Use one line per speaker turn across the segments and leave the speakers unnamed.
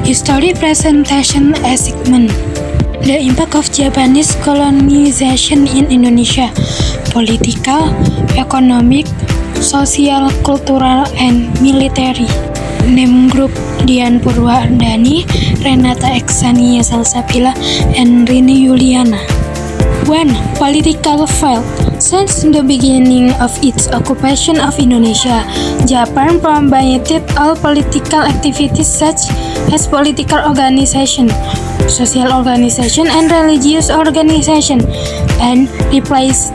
History Presentation Assignment. The impact of Japanese colonization in Indonesia: political, economic, social, cultural, and military. Name group: Dian Purwardani, Renata Eksania Salsabila, and Rini Yuliana. 1. Political failed. Since the beginning of its occupation of Indonesia, Japan prohibited all political activities such as political organization, social organization, and religious organization, and replaced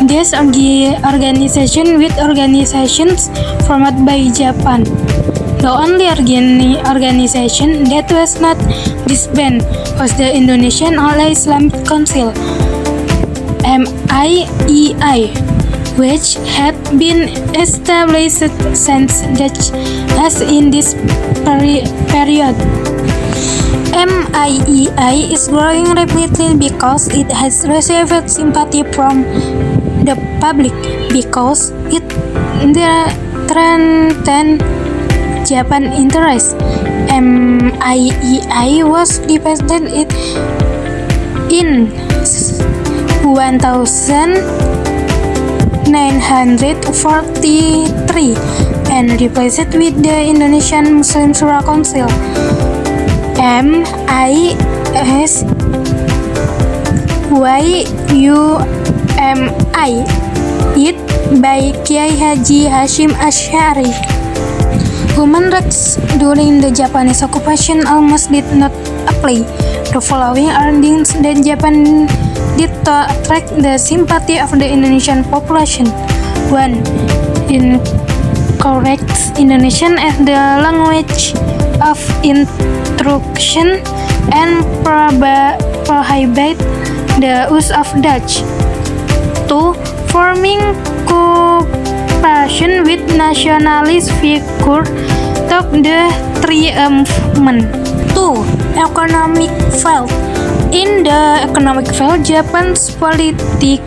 these organizations with organizations formed by Japan. The only organization that was not disbanded was the Indonesian All-Islamic Council (MIEI), which had been established since Dutch as in this period. MIEI is growing rapidly because it has received sympathy from the public because it strengthens Japan interests. MIEI was defeated in 1943 and replaced with the Indonesian Muslim Shura Council (MISYUMI), it by Kiai Haji Hashim Asy'ari. Human rights during the Japanese occupation almost did not apply. The following are things that Japan did to attract the sympathy of the Indonesian population. 1. Encourages Indonesian as the language of instruction and prohibit the use of Dutch. 2. Forming cooperation with nationalist figures of the triumphant. 2. Economic failed. In the economic field, Japan's politics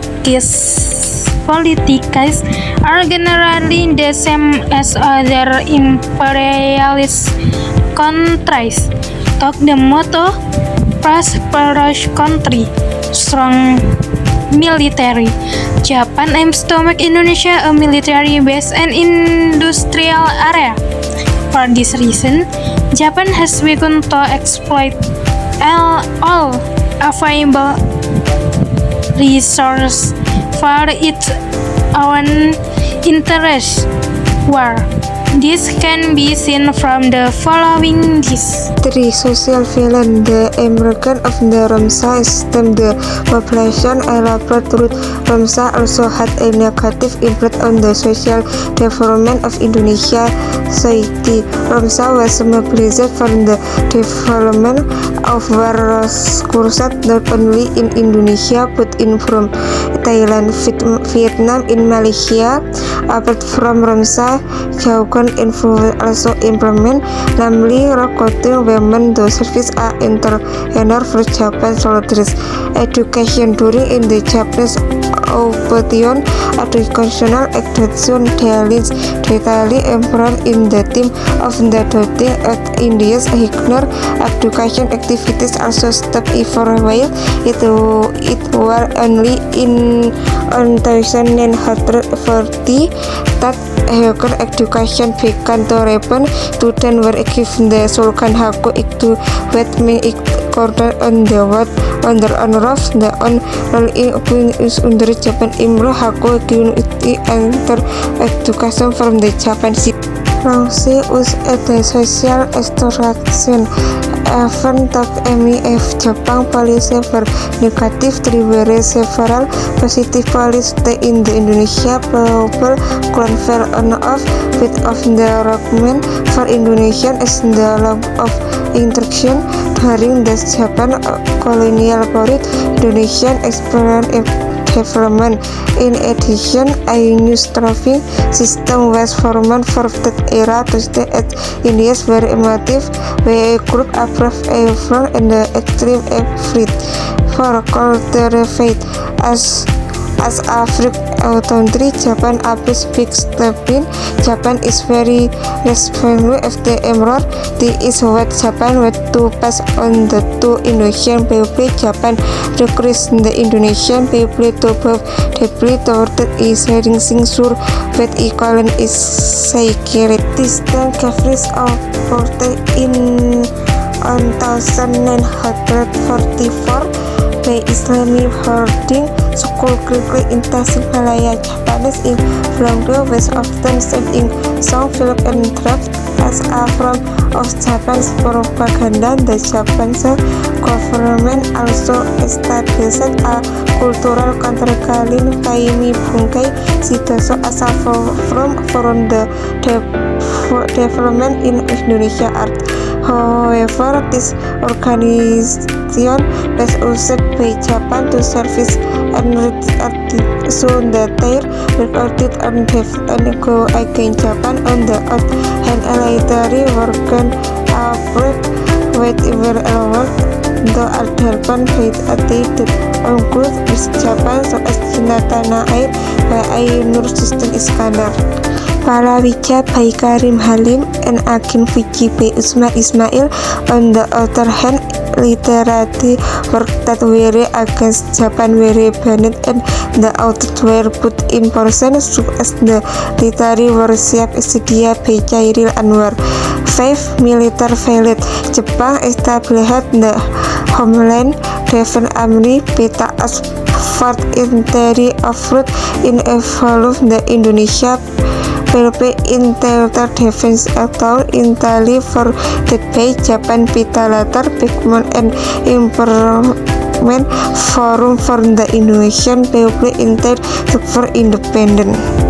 are generally the same as other imperialist countries. Took the motto "Prosperous country, strong military." Japan aims to make Indonesia a military base and industrial area. For this reason, Japan has begun to exploit all available resources for its own interests. War. This can be seen from the following list.
3. Social violence. The emergence of the Ramsar system, the population elaborate route Ramsar also had a negative impact on the social development of Indonesia society. Ramsar was mobilized for the development of various courses not only in Indonesia but in from Thailand, Vietnam, in Malaysia. Apart from Ramsar, Jaukan influence also implement, namely recruiting women to service as entrepreneurs for Japan's soldiers. Education during in the Japanese occupation, educational extension details improved in the theme of the doting at India's ignore education activities also stopped for a while. It was only in 1940 that higher education began to happen. Students were given the Sultan Haku to wet me quarter on the what on the honor of the on is under Japan Imro Haku University and education from the Japan City. Ramsey was at the social extraction event of MEF Japan policy for negative tribute several positive policies in the Indonesia people confer on of with of the document for Indonesian as the law of instruction during the Japan colonial period. Indonesian experience development. In addition, a new traffic system was formed for that era to stay at India's very emotive way a group approved a front and the extreme effort for cultural faith as Africa country, Japan appears big stepping. Japan is very respectful of the emperor. This is what Japan went to pass on the to Indonesian people. Japan requires the Indonesian people to bow deeply toward its making sure that equality is secured. This then caprice of in 1944 by Islamic hoarding school quickly intensive Malaya Japanese in from the West often seen in song, film, and draft as a form of Japan's propaganda. The Japanese government also established a cultural counterclaim Kaimi Bungkai Sidoso as a form for the development in Indonesia art. However, this organization was used by Japan to service and so that they recorded and go against Japan. On the other hand, later working abroad with were allowed the Japan had attended on good with Japan such as Cina Tanah Air by Nur Sultan Iskandar, Palawija by Karim Halim, and Akin Fuji by Usman Ismail. On the other hand, literary work that were against Japan were banned and the authors were put in prison, such as the literary workshop Sidia by Chairil Anwar. 5. Military failed. Japan established the Homeland Defense Army Peta as part interior effort in evolving the Indonesia Philippine Interior Defense atau Intali for the by Japan Pita later became an improvement forum for the Indonesian People Interior for independence.